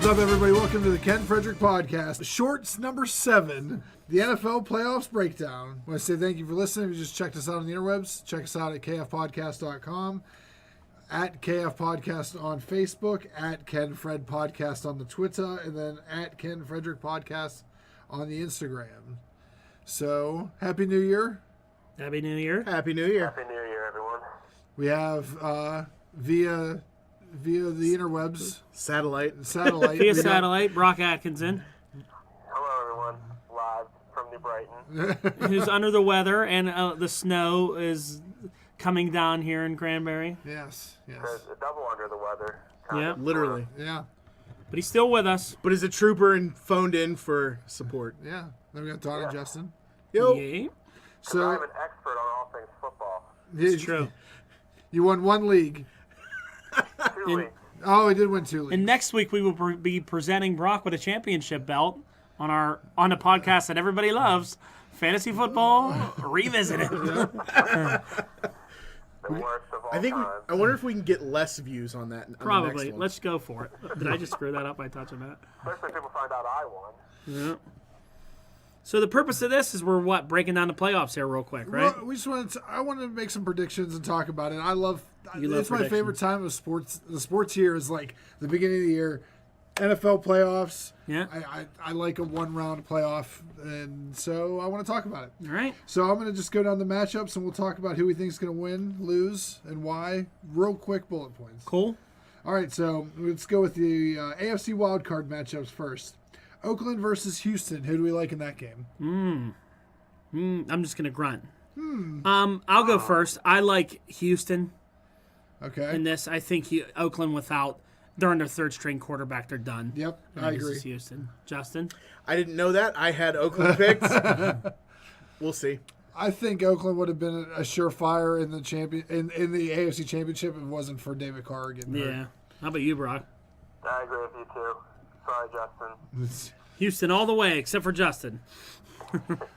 What's up, everybody? Welcome to the Ken Frederick Podcast. Shorts number 7, the NFL Playoffs Breakdown. I want to say thank you for listening. If you just checked us out on the interwebs, check us out at kfpodcast.com, at KF Podcast on Facebook, at Ken Fred Podcast on the Twitter, and then at Ken Frederick Podcast on the Instagram. So, Happy New Year. Happy New Year. Happy New Year. Happy New Year, everyone. We have via the interwebs. Satellite. Via satellite, Brock Atkinson, Hello, everyone. Live from New Brighton. who's under the weather, and the snow is coming down here in Cranberry. Yes. There's a double under the weather. Yeah, Literally. Yeah. but he's still with us. But is a trooper and phoned in for support. Yeah. Then we got Don and Justin. Yo. Yeah, So, I'm So, an expert on all things football. it's true. You won one league. 2 weeks. Oh, he did win 2 leagues. And next week we will be presenting Brock with a championship belt on a podcast that everybody loves, Fantasy Football Revisited. The worst of all time. I wonder if we can get less views on that. On Probably. The next one. Let's go for it. Did I just screw that up by touching that? Especially if people find out I won. Yeah. So the purpose of this is we're breaking down the playoffs here real quick, right? Well, I want to make some predictions and talk about it. It's my favorite predictions. time of sports. The sports here is like the beginning of the year, NFL playoffs. Yeah. I like a one-round playoff, and so I want to talk about it. All right. So I'm going to just go down the matchups, and we'll talk about who we think is going to win, lose, and why. Real quick bullet points. Cool. All right, so let's go with the AFC wildcard matchups first. Oakland versus Houston. Who do we like in that game? I'm just gonna grunt. I'll go first. I like Houston Okay. in this. I think Oakland they're on their third string quarterback. They're done. Yep, And I this agree. is Houston. Justin. I didn't know that. I had Oakland picked. We'll see. I think Oakland would have been a surefire in the in the AFC Championship if it wasn't for David Carr getting hurt. Yeah. How about you, Brock? I agree with you, too. Sorry, Justin. Houston all the way, except for Justin.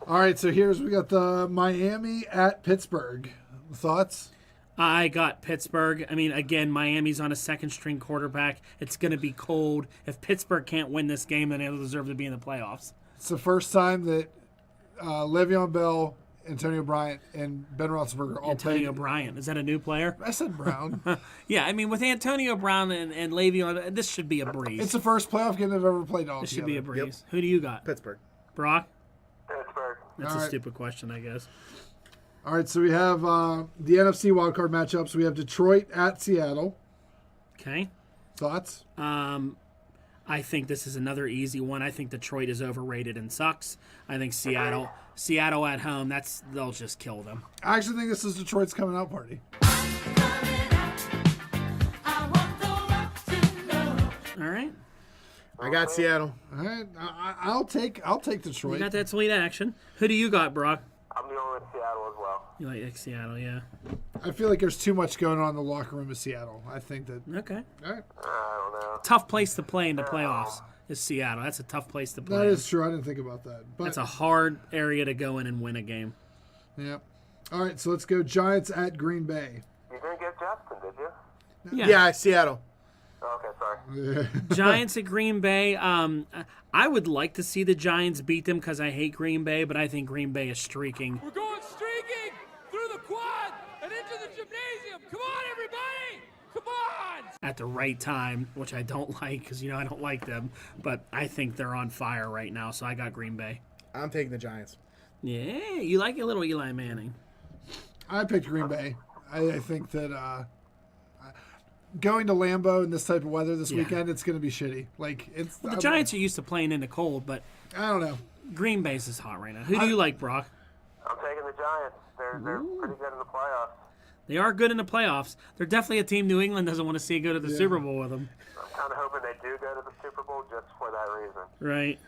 All right, so we got the Miami at Pittsburgh. Thoughts? I got Pittsburgh. I mean, again, Miami's on a second string quarterback. It's going to be cold. If Pittsburgh can't win this game, then they'll deserve to be in the playoffs. It's the first time that Le'Veon Bell, Antonio Bryant, and Ben Roethlisberger all Antonio played. Bryant. Is that a new player? I said Brown. Yeah, I mean, with Antonio Brown and Le'Veon, this should be a breeze. It's the first playoff game they've ever played all This together. should be a breeze. Who do you got? Pittsburgh. Brock? Pittsburgh. That's All a right. stupid question, I guess. All right, so we have the NFC wildcard matchups. We have Detroit at Seattle. Okay. Thoughts? I think this is another easy one. I think Detroit is overrated and sucks. I think Seattle at home, they'll just kill them. I actually think this is Detroit's coming out party. All right. I got Seattle. All right, I'll take Detroit. You got that sweet action. Who do you got, Brock? I'm going with Seattle as well. You like Seattle, yeah. I feel like there's too much going on in the locker room of Seattle. I think that. Okay. All right, I don't know. Tough place to play in the playoffs is Seattle. That's a tough place to play. that in. is true. I didn't think about that. But That's a hard area to go in and win a game. yeah. All right, so let's go Giants at Green Bay. You didn't get Justin, did you? Yeah. Seattle. Oh, okay, sorry. Giants at Green Bay. I would like to see the Giants beat them because I hate Green Bay, but I think Green Bay is streaking. We're going streaking through the quad and into the gymnasium. Come on, everybody! Come on! At the right time, which I don't like because, I don't like them. But I think they're on fire right now, so I got Green Bay. I'm taking the Giants. Yeah, you like your little Eli Manning. I picked Green Bay. I think that going to Lambeau in this type of weather this weekend, it's going to be shitty. The Giants are used to playing in the cold, but I don't know. Green Bay's is hot right now. Who do you like, Brock? I'm taking the Giants. They're pretty good in the playoffs. They are good in the playoffs. They're definitely a team New England doesn't want to see go to the Super Bowl with them. I'm kind of hoping they do go to the Super Bowl just for that reason. Right.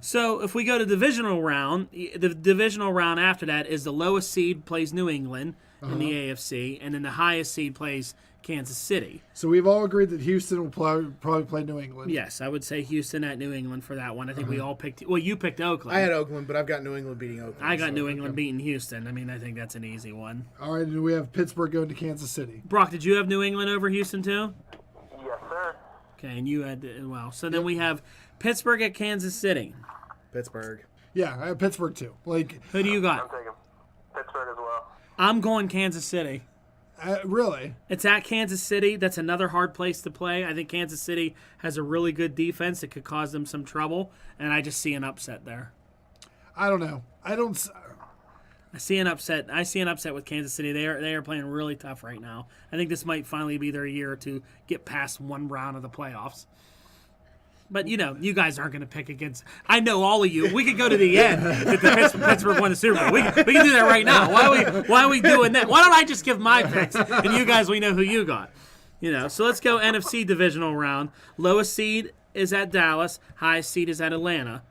So if we go to divisional round, the divisional round after that is the lowest seed plays New England in the AFC, and then the highest seed plays Kansas City. So we've all agreed that Houston will probably play New England. Yes, I would say Houston at New England for that one. I think we all picked. Well, you picked Oakland. I had Oakland, but I've got New England beating Oakland. I got so- New England beating Houston. I mean, I think that's an easy one. All right, and we have Pittsburgh going to Kansas City. Brock, did you have New England over Houston too? Yes, sir. Okay, and you had so then we have Pittsburgh at Kansas City. Pittsburgh. Yeah, I have Pittsburgh too. Like, Who do you I'm got? taking Pittsburgh as well. I'm going Kansas City. really? It's at Kansas City. That's another hard place to play. I think Kansas City has a really good defense that could cause them some trouble, and I just see an upset there. I don't know. I see an upset. I see an upset with Kansas City. They are playing really tough right now. I think this might finally be their year to get past one round of the playoffs. But, you guys aren't going to pick against... I know all of you. We could go to the end if the Pittsburgh won the Super Bowl. We can do that right now. Why are we doing that? Why don't I just give my picks, and you guys, we know who you got. So let's go NFC divisional round. Lowest seed is at Dallas. Highest seed is at Atlanta.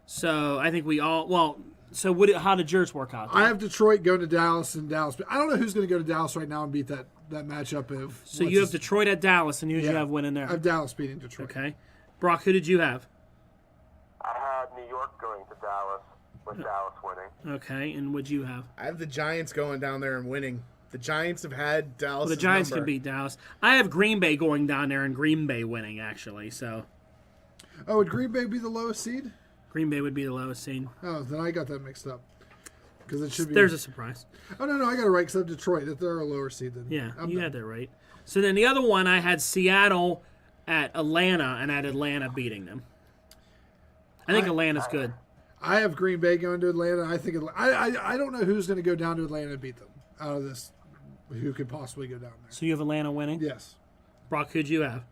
So I think we all... Well, so how did yours work out? I have Detroit going to Dallas and Dallas. But I don't know who's going to go to Dallas right now and beat that matchup of... So you have Detroit at Dallas, and who do you have winning there? I have Dallas beating Detroit. Okay. Brock, who did you have? I had New York going to Dallas, with Dallas winning. Okay, and what'd you have? I have the Giants going down there and winning. The Giants have had Dallas. Well, the Giants can beat Dallas. I have Green Bay going down there and Green Bay winning, actually. So Oh, would Green Bay be the lowest seed? Green Bay would be the lowest seed. Oh, then I got that mixed up. Because it should be... There's a surprise. Oh, no, I got it right because I have Detroit. That they're a lower seed than... Yeah, I'm you done. had that right. So then the other one, I had Seattle at Atlanta, and I had Atlanta beating them. I think Atlanta's good. I have Green Bay going to Atlanta. I think I don't know who's going to go down to Atlanta and beat them out of this. Who could possibly go down there? So you have Atlanta winning? Yes. Brock, who'd you have?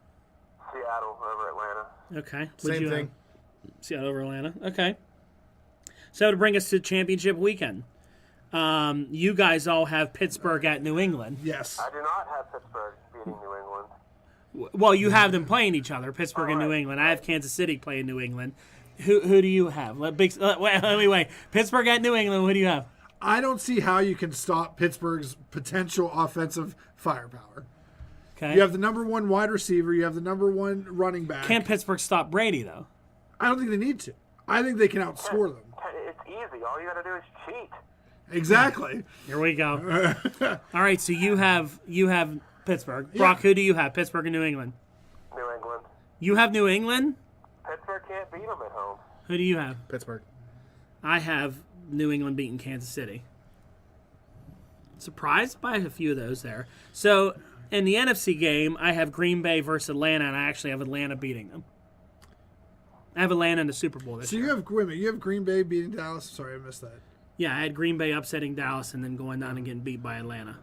Seattle over Atlanta. Okay. What'd Same you thing. have? Seattle over Atlanta. Okay. So to bring us to championship weekend, you guys all have Pittsburgh at New England. Yes. I do not have Pittsburgh beating New England. Well, you have them playing each other, Pittsburgh and New England. I have Kansas City playing New England. Who do you have? Let me wait. Pittsburgh at New England. Who do you have? I don't see how you can stop Pittsburgh's potential offensive firepower. Okay. You have the number one wide receiver. You have the number one running back. Can Pittsburgh stop Brady though? I don't think they need to. I think they can outscore them. It's easy. All you got to do is cheat. Exactly. Here we go. All right. So you have Pittsburgh. Brock, who do you have? Pittsburgh and New England. New England. You have New England. Pittsburgh can't beat them at home. Who do you have? Pittsburgh. I have New England beating Kansas City. Surprised by a few of those there. So in the NFC game, I have Green Bay versus Atlanta, and I actually have Atlanta beating them. I have Atlanta in the Super Bowl this So year. you have Green Bay beating Dallas. Sorry, I missed that. Yeah, I had Green Bay upsetting Dallas and then going down and getting beat by Atlanta.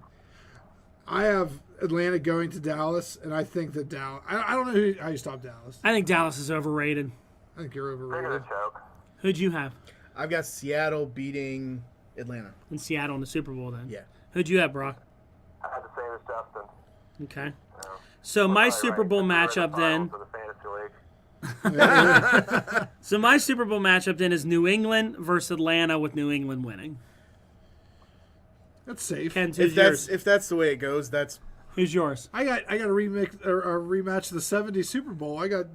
I have Atlanta going to Dallas, and I think that Dallas. I don't know how you stop Dallas. I think Dallas is overrated. I think you're They're going overrated. to choke. Who'd you have? I've got Seattle beating Atlanta. In Seattle in the Super Bowl then? Yeah. Who'd you have, Brock? I had the same as Justin. Okay. So, So we're my probably Super right. Bowl We're in the matchup then. finals of the Fantasy League. So my Super Bowl matchup then is New England versus Atlanta with New England winning. That's safe. Ken, who's yours? If that's the way it goes, that's Who's yours? I got a rematch of the '70s Super Bowl. I got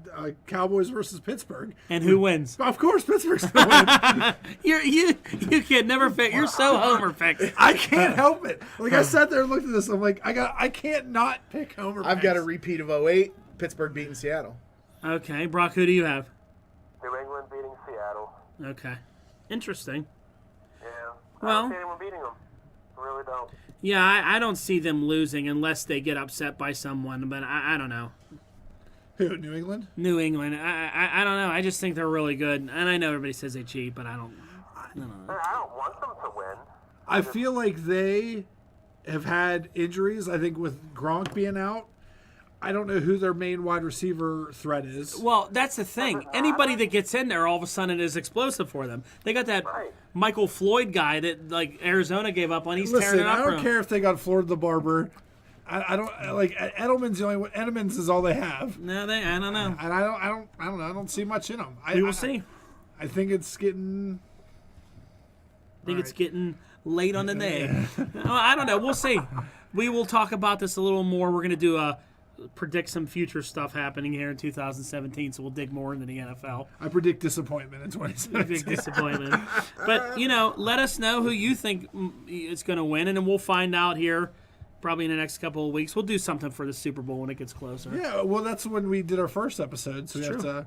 Cowboys versus Pittsburgh. And who wins? Of course, Pittsburgh's gonna win. You can never pick. You're so homer picked. I can't help it. Like I sat there and looked at this. I'm like, I can't not pick Homer. I've got a picks. repeat of 08, Pittsburgh beating Seattle. Okay, Brock, who do you have? New England beating Seattle. Okay. Interesting. Yeah. Well- I don't see anyone beating them. I really don't. Yeah, I don't see them losing unless they get upset by someone, but I don't know. Who? New England? New England, I don't know. I just think they're really good. And I know everybody says they cheat, but I don't know. I don't want them to win. I feel like they have had injuries. I think with Gronk being out, I don't know who their main wide receiver threat is. Well, that's the thing. Anybody that gets in there all of a sudden is explosive for them. They got that Right. Michael Floyd guy that like Arizona gave up on. He's tearing Listen, it up. I for don't him. care if they got Florida the Barber. I don't like Edelman's the only one. Edelman's is all they have, No, I don't know. and I don't know. I don't see much in them. We will see. I think it's getting. I think it's getting late on the day. I don't know. We'll see. We will talk about this a little more. We're going to predict some future stuff happening here in 2017, so we'll dig more into the NFL. I predict disappointment in 2017. Big disappointment. But, let us know who you think is going to win, and then we'll find out here probably in the next couple of weeks. We'll do something for the Super Bowl when it gets closer. Yeah, well, that's when we did our first episode, so we have true. to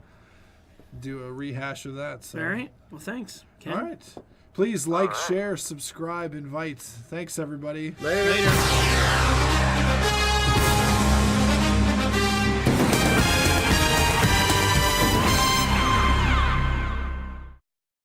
do a rehash of that. So. All right. Well, thanks, Ken. All right. Please like, share, subscribe, invite. Thanks, everybody. Later. Later.